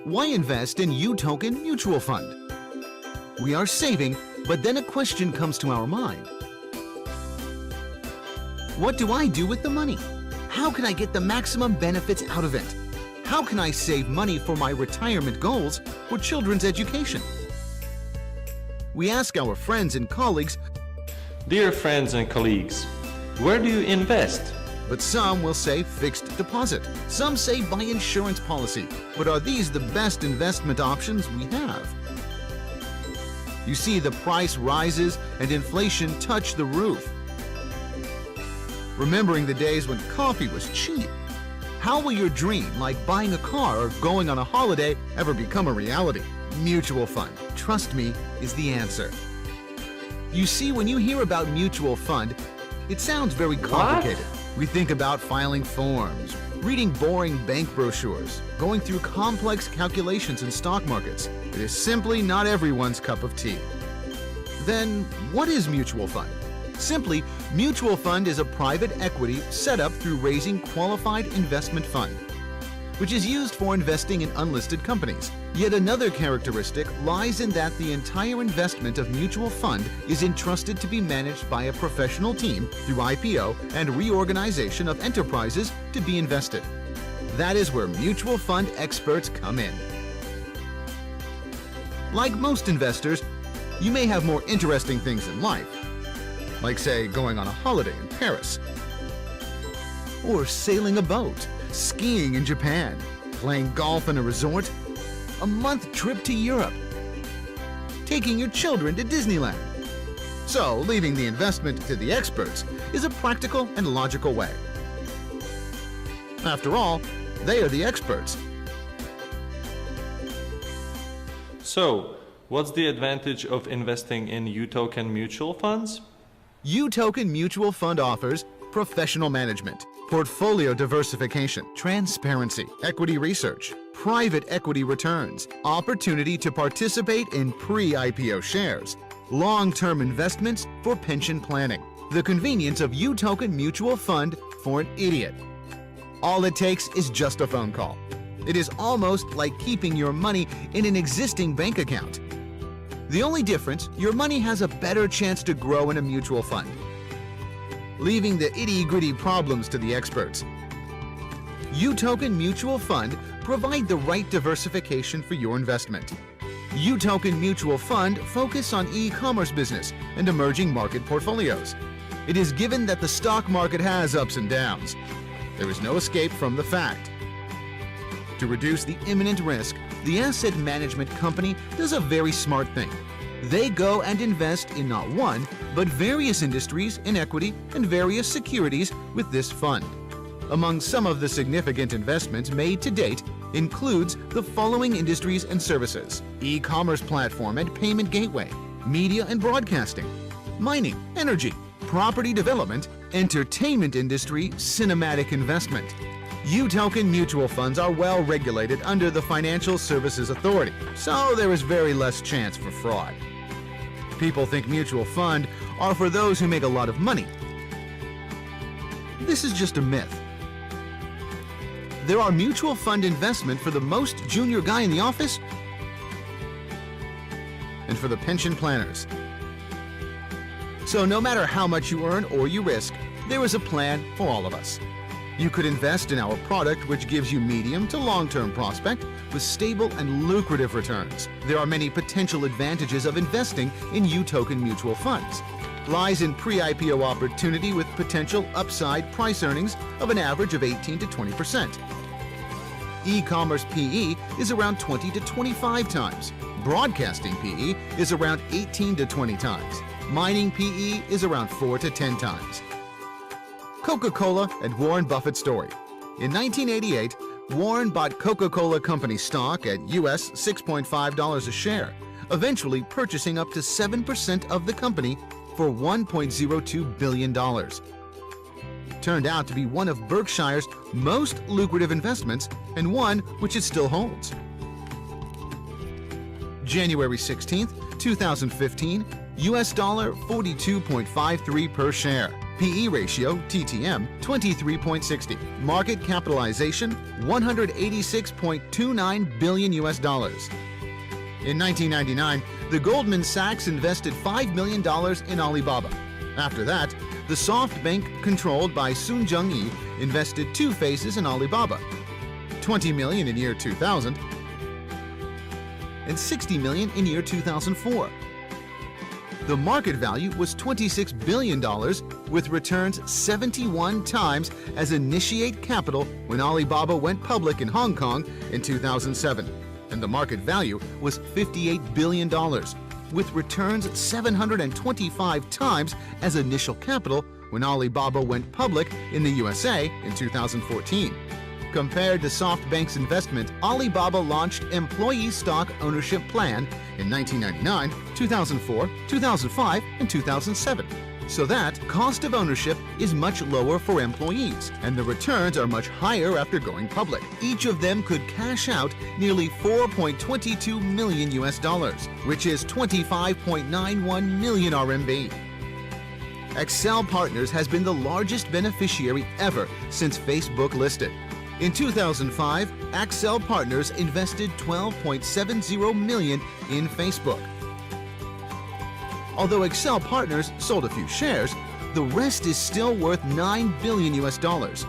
Why invest in UToken Mutual Fund? We are saving, but then a question comes to our mind. What do I do with the money? How can I get the maximum benefits out of it? How can I save money for my retirement goals or children's education? We ask our friends and colleagues, Dear friends and colleagues, where do you invest? but some will say fixed deposit. Some say buy insurance policy. But are these the best investment options we have? You see, the price rises and inflation touch the roof. Remembering the days when coffee was cheap, how will your dream, like buying a car or going on a holiday, ever become a reality? Mutual fund, trust me, is the answer. You see, when you hear about mutual fund, it sounds very complicated. We think about filing forms, reading boring bank brochures, going through complex calculations in stock markets. It is simply not everyone's cup of tea. Then, what is mutual fund? Simply, mutual fund is a private equity set up through raising qualified investment fund, which is used for investing in unlisted companies. Yet another characteristic lies in that the entire investment of mutual fund is entrusted to be managed by a professional team through IPO and reorganization of enterprises to be invested. That is where mutual fund experts come in. Like most investors, you may have more interesting things in life, like say going on a holiday in Paris, or sailing a boat, skiing in Japan, playing golf in a resort, a month trip to Europe, taking your children to Disneyland. So, leaving the investment to the experts is a practical and logical way. After all, they are the experts. So, what's the advantage of investing in UToken mutual funds? UToken Mutual Fund offers professional management, portfolio diversification, transparency, equity research, private equity returns, opportunity to participate in pre-IPO shares, long-term investments for pension planning, the convenience of UToken Mutual Fund for an idiot. All it takes is just a phone call. It is almost like keeping your money in an existing bank account. The only difference, your money has a better chance to grow in a mutual fund, leaving the itty-gritty problems to the experts. UToken Mutual Fund provide the right diversification for your investment. UToken Mutual Fund focus on e-commerce business and emerging market portfolios. It is given that the stock market has ups and downs. There is no escape from the fact. To reduce the imminent risk, the asset management company does a very smart thing. They go and invest in not one, but various industries in equity and various securities with this fund. Among some of the significant investments made to date includes the following industries and services: e-commerce platform and payment gateway, media and broadcasting, mining, energy, property development, entertainment industry, cinematic investment. UToken mutual funds are well regulated under the Financial Services Authority, so there is very less chance for fraud. People think mutual fund are for those who make a lot of money. This is just a myth. There are mutual fund investment for the most junior guy in the office and for the pension planners. So no matter how much you earn or you risk, there is a plan for all of us. You could invest in our product, which gives you medium to long-term prospect with stable and lucrative returns. There are many potential advantages of investing in UToken mutual funds. Lies in pre-IPO opportunity with potential upside price earnings of an average of 18 to 20%. E-commerce PE is around 20 to 25 times. Broadcasting PE is around 18 to 20 times. Mining PE is around 4 to 10 times. Coca-Cola and Warren Buffett story. In 1988, Warren bought Coca-Cola Company stock at US $6.5 a share, eventually purchasing up to 7% of the company for $1.02 billion. Turned out to be one of Berkshire's most lucrative investments and one which it still holds. January 16th, 2015, US dollar 42.53 per share. PE ratio, TTM, 23.60. Market capitalization, $186.29 billion US dollars. In 1999, the Goldman Sachs invested $5 million in Alibaba. After that, the SoftBank, controlled by Sun Jung-yi, invested 2 phases in Alibaba, $20 million in year 2000 and $60 million in year 2004. The market value was $26 billion, with returns 71 times as initiate capital when Alibaba went public in Hong Kong in 2007. And the market value was $58 billion, with returns 725 times as initial capital when Alibaba went public in the USA in 2014. Compared to SoftBank's investment, Alibaba launched Employee Stock Ownership Plan in 1999, 2004, 2005, and 2007. So that cost of ownership is much lower for employees, and the returns are much higher after going public. Each of them could cash out nearly 4.22 million US dollars, which is 25.91 million RMB. Accel Partners has been the largest beneficiary ever since Facebook listed. In 2005, Accel Partners invested $12.70 million in Facebook. Although Accel Partners sold a few shares, the rest is still worth $9 billion US dollars.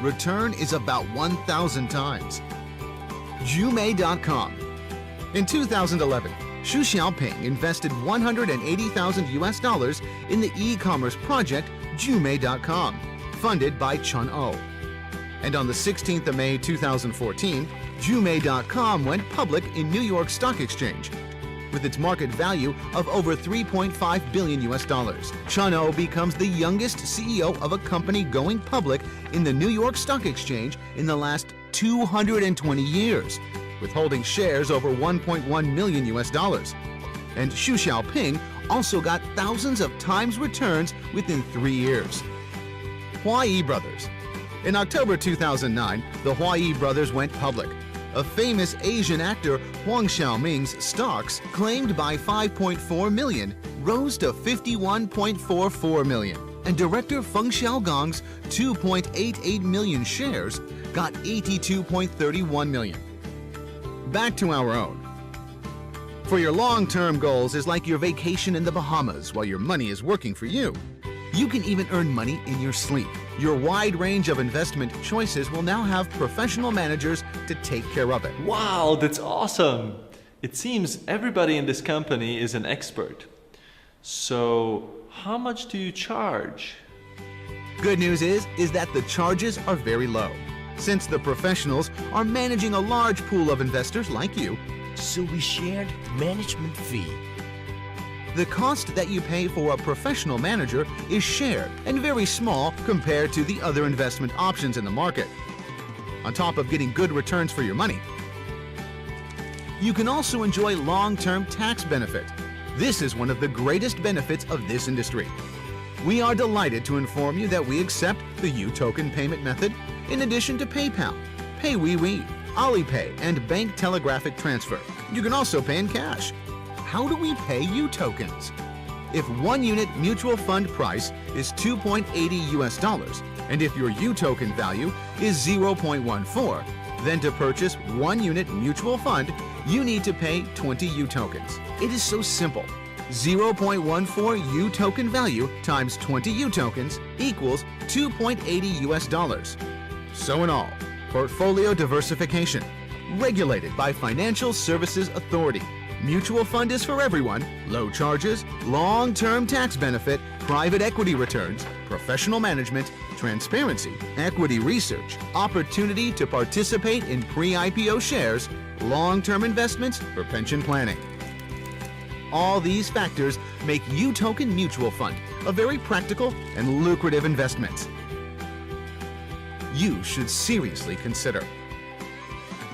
Return is about 1,000 times. Jumei.com. In 2011, Xu Xiaoping invested 180,000 US dollars in the e-commerce project Jumei.com, funded by Chun O. And on the 16th of May 2014, Jumei.com went public in New York Stock Exchange. With its market value of over 3.5 billion US dollars, Chun O becomes the youngest CEO of a company going public in the New York Stock Exchange in the last 220 years, with holding shares over 1.1 million US dollars. And Xu Xiaoping also got thousands of times returns within 3 years. Huayi Brothers. In October 2009, the Huayi brothers went public. A famous Asian actor, Huang Xiaoming's stocks, claimed by 5.4 million, rose to 51.44 million, and director Feng Xiaogong's 2.88 million shares got 82.31 million. Back to our own. For your long-term goals is like your vacation in the Bahamas while your money is working for you. You can even earn money in your sleep. Your wide range of investment choices will now have professional managers to take care of it. Wow, that's awesome! It seems everybody in this company is an expert. So, how much do you charge? Good news is that the charges are very low, since the professionals are managing a large pool of investors like you. So we shared management fee. The cost that you pay for a professional manager is shared and very small compared to the other investment options in the market. On top of getting good returns for your money, you can also enjoy long-term tax benefit. This is one of the greatest benefits of this industry. We are delighted to inform you that we accept the UToken payment method in addition to PayPal, PayWeWe, Alipay, and bank telegraphic transfer. You can also pay in cash. How do we pay UTokens? If 1 unit mutual fund price is 2.80 US dollars, and if your UToken value is 0.14, then to purchase 1 unit mutual fund, you need to pay 20 UTokens. It is so simple. 0.14 UToken value times 20 UTokens equals 2.80 US dollars. So in all, portfolio diversification, regulated by Financial Services Authority. Mutual fund is for everyone, low charges, long-term tax benefit, private equity returns, professional management, transparency, equity research, opportunity to participate in pre-IPO shares, long-term investments for pension planning. All these factors make UToken Mutual Fund a very practical and lucrative investment. You should seriously consider.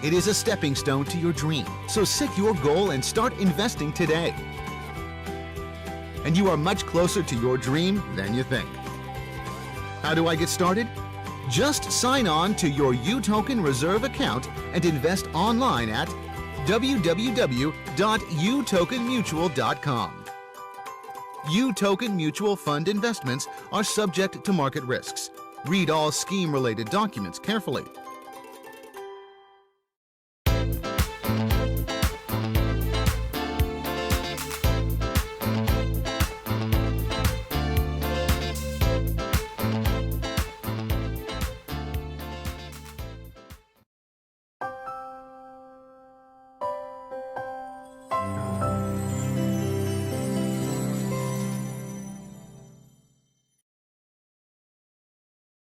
It is a stepping stone to your dream, so set your goal and start investing today. And you are much closer to your dream than you think. How do I get started? Just sign on to your UToken Reserve account and invest online at www.utokenmutual.com. UToken mutual fund investments are subject to market risks. Read all scheme-related documents carefully.